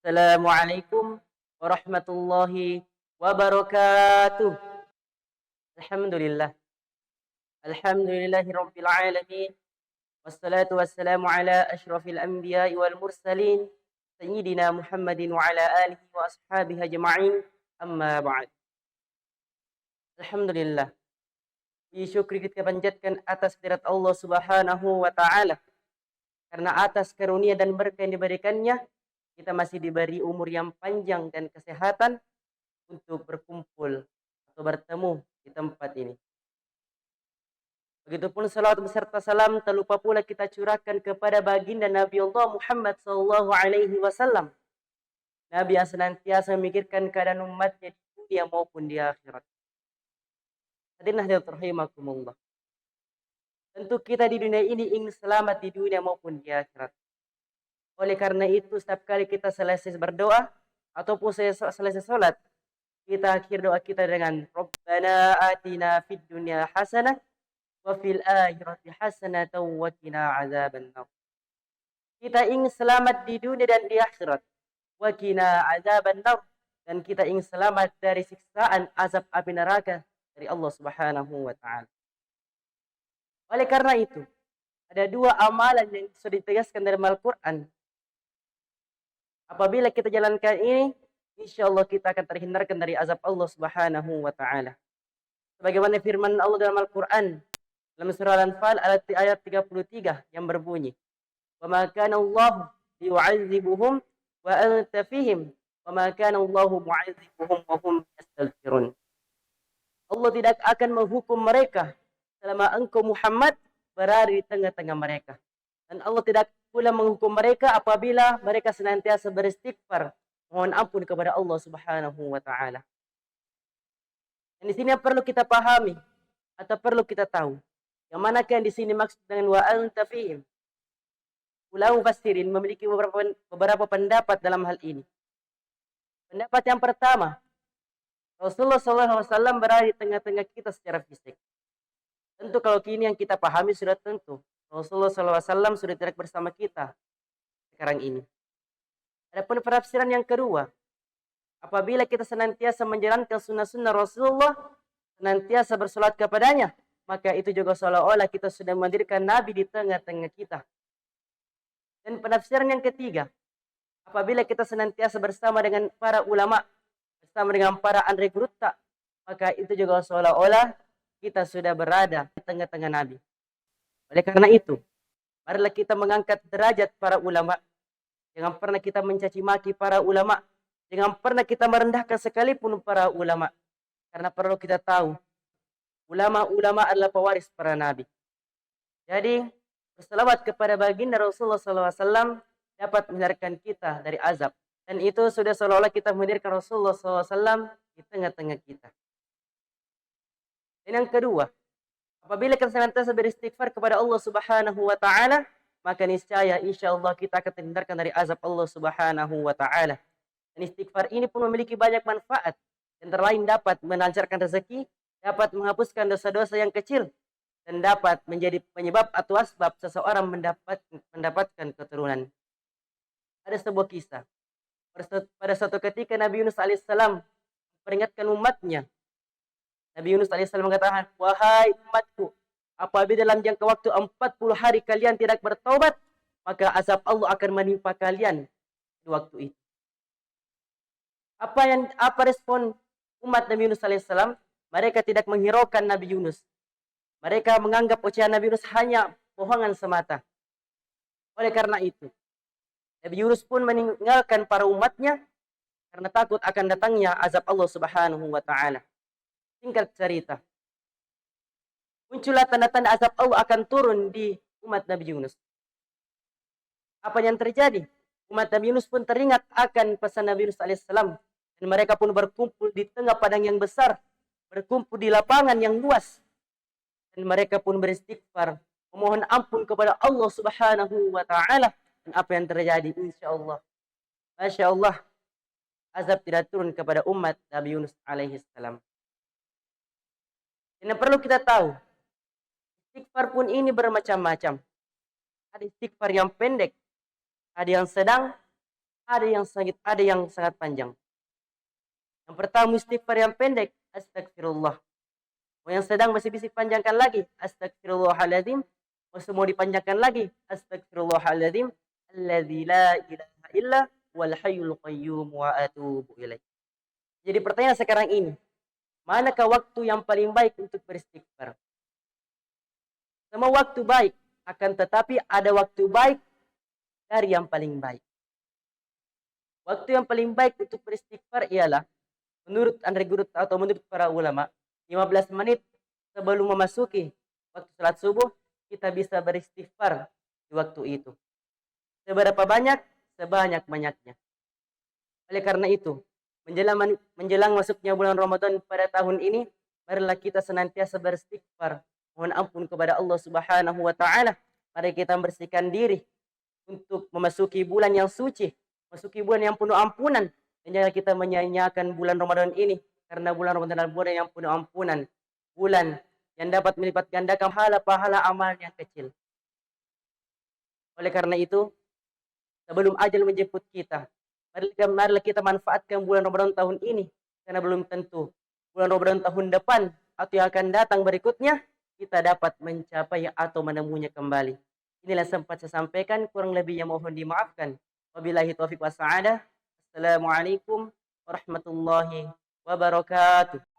Assalamualaikum warahmatullahi wabarakatuh. Alhamdulillah. Alhamdulillahi rabbil alamin. Wassalatu wassalamu ala ashrafil anbiya'i wal mursalin. Sayyidina Muhammadin wa ala alihi wa ashabihi ajma'in. Amma ba'd. Alhamdulillah. Puji syukur kita panjatkan atas hadirat Allah Subhanahu wa taala. Karena atas karunia dan berkah yang diberikannya, kita masih diberi umur yang panjang dan kesehatan untuk berkumpul atau bertemu di tempat ini. Begitupun salawat beserta salam tak lupa pula kita curahkan kepada baginda Nabi Allah Muhammad sallallahu alaihi wasallam. Nabi yang senantiasa memikirkan keadaan umatnya di dunia maupun di akhirat. Hadirin hadirat rahimakumullah. Tentu kita di dunia ini ingin selamat di dunia maupun di akhirat. Oleh karena itu setiap kali kita selesai berdoa ataupun selesai sholat, kita akhir doa kita dengan Rabbana atina fid dunya hasanah wa fil akhirati hasanatan wa qina azabannar. Kita ingin selamat di dunia dan di akhirat. Wa qina azabannar, dan kita ingin selamat dari siksaan azab api neraka dari Allah Subhanahu wa taala. Oleh karena itu, ada dua amalan yang sudah ditegaskan dalam Al-Quran. Apabila kita jalankan ini, insya Allah kita akan terhindarkan dari azab Allah Subhanahu wa taala. Sebagaimana firman Allah dalam Al-Quran dalam surah Al-Anfal ayat 33 yang berbunyi, "Wa ma kana Allah liyu'adzibuhum wa anta fihim, wa ma kana Allah mu'adzibuhum wa hum yastaghfirun." Allah tidak akan menghukum mereka selama engkau Muhammad berada di tengah-tengah mereka. Dan Allah tidak pula menghukum mereka apabila mereka senantiasa beristighfar, mohon ampun kepada Allah Subhanahu wa taala. Dan di sini yang perlu kita pahami atau perlu kita tahu, yang manakah yang di sini maksud dengan wa anta fihim? Ulama mufassirin memiliki beberapa pendapat dalam hal ini. Pendapat yang pertama, Rasulullah SAW berada di tengah-tengah kita secara fisik. Tentu kalau kini yang kita pahami sudah tentu Rasulullah SAW sudah tidak bersama kita sekarang ini. Adapun penafsiran yang kedua, apabila kita senantiasa menjalankan sunnah-sunnah Rasulullah, senantiasa bersolat kepadanya, maka itu juga seolah-olah kita sudah menghadirkan Nabi di tengah-tengah kita. Dan penafsiran yang ketiga, apabila kita senantiasa bersama dengan para ulama, bersama dengan para andri gurutta, maka itu juga seolah-olah kita sudah berada di tengah-tengah Nabi. Oleh karena itu, marilah kita mengangkat derajat para ulama. Jangan pernah kita mencaci maki para ulama. Jangan pernah kita merendahkan sekalipun para ulama. Karena perlu kita tahu, ulama-ulama adalah pewaris para nabi. Jadi, berselawat kepada baginda Rasulullah SAW dapat menghindarkan kita dari azab. Dan itu sudah seolah-olah kita menghadirkan Rasulullah SAW di tengah-tengah kita. Dan yang kedua, apabila kita senantiasa beristighfar kepada Allah Subhanahu wa taala, maka niscaya insyaallah kita akan terhindarkan dari azab Allah Subhanahu wa taala. Dan istighfar ini pun memiliki banyak manfaat. Yang terlain dapat melancarkan rezeki, dapat menghapuskan dosa-dosa yang kecil, dan dapat menjadi penyebab atau asbab seseorang mendapatkan keturunan. Ada sebuah kisah. Pada suatu ketika Nabi Yunus alaihissalam memperingatkan umatnya. Nabi Yunus alaihissalam mengatakan, "Wahai umatku, apabila dalam jangka waktu 40 hari kalian tidak bertaubat, maka azab Allah akan menimpa kalian di waktu itu." Apa respon umat Nabi Yunus alaihissalam? Mereka tidak menghiraukan Nabi Yunus. Mereka menganggap ucapan Nabi Yunus hanya bohongan semata. Oleh karena itu, Nabi Yunus pun meninggalkan para umatnya karena takut akan datangnya azab Allah Subhanahu wa taala. Singkat cerita, muncullah tanda-tanda azab Allah akan turun di umat Nabi Yunus. Apa yang terjadi? Umat Nabi Yunus pun teringat akan pesan Nabi Yunus alaihissalam. Dan mereka pun berkumpul di tengah padang yang besar. Berkumpul di lapangan yang luas. Dan mereka pun beristighfar. Memohon ampun kepada Allah Subhanahu wa ta'ala. Dan apa yang terjadi? Insya Allah. Masya Allah. Azab tidak turun kepada umat Nabi Yunus alaihissalam. Dan yang perlu kita tahu, istighfar pun ini bermacam-macam. Ada istighfar yang pendek, ada yang sedang, ada yang sangat panjang. Yang pertama istighfar yang pendek, astagfirullah. Yang sedang masih bisa panjangkan lagi, astagfirullahaladzim. Mau dipanjangkan lagi, astagfirullahaladzim. Alladzi la ilaha illa wal hayyul qayyum wa atubu ilaih. Jadi pertanyaan sekarang ini, manakah waktu yang paling baik untuk beristighfar? Semua waktu baik, akan tetapi ada waktu baik dari yang paling baik. Waktu yang paling baik untuk beristighfar ialah menurut Andre Gurut atau menurut para ulama, 15 menit sebelum memasuki waktu salat subuh, kita bisa beristighfar di waktu itu. Seberapa banyak? Sebanyak-banyaknya. Oleh karena itu, menjelang masuknya bulan Ramadan pada tahun ini, marilah kita senantiasa beristighfar. Mohon ampun kepada Allah Subhanahu wa taala. Mari kita membersihkan diri untuk memasuki bulan yang suci, masuki bulan yang penuh ampunan. Dan jangan kita menyanyiakan bulan Ramadan ini, karena bulan Ramadan adalah bulan yang penuh ampunan, bulan yang dapat melipat gandakan pahala-pahala amal yang kecil. Oleh karena itu, sebelum ajal menjemput kita, marilah kita manfaatkan bulan Ramadan tahun ini, karena belum tentu bulan Ramadan tahun depan atau yang akan datang berikutnya kita dapat mencapai atau menemunya kembali. Inilah sempat saya sampaikan, kurang lebihnya mohon dimaafkan. Wabillahi taufiq wa sa'adah. Assalamualaikum warahmatullahi wabarakatuh.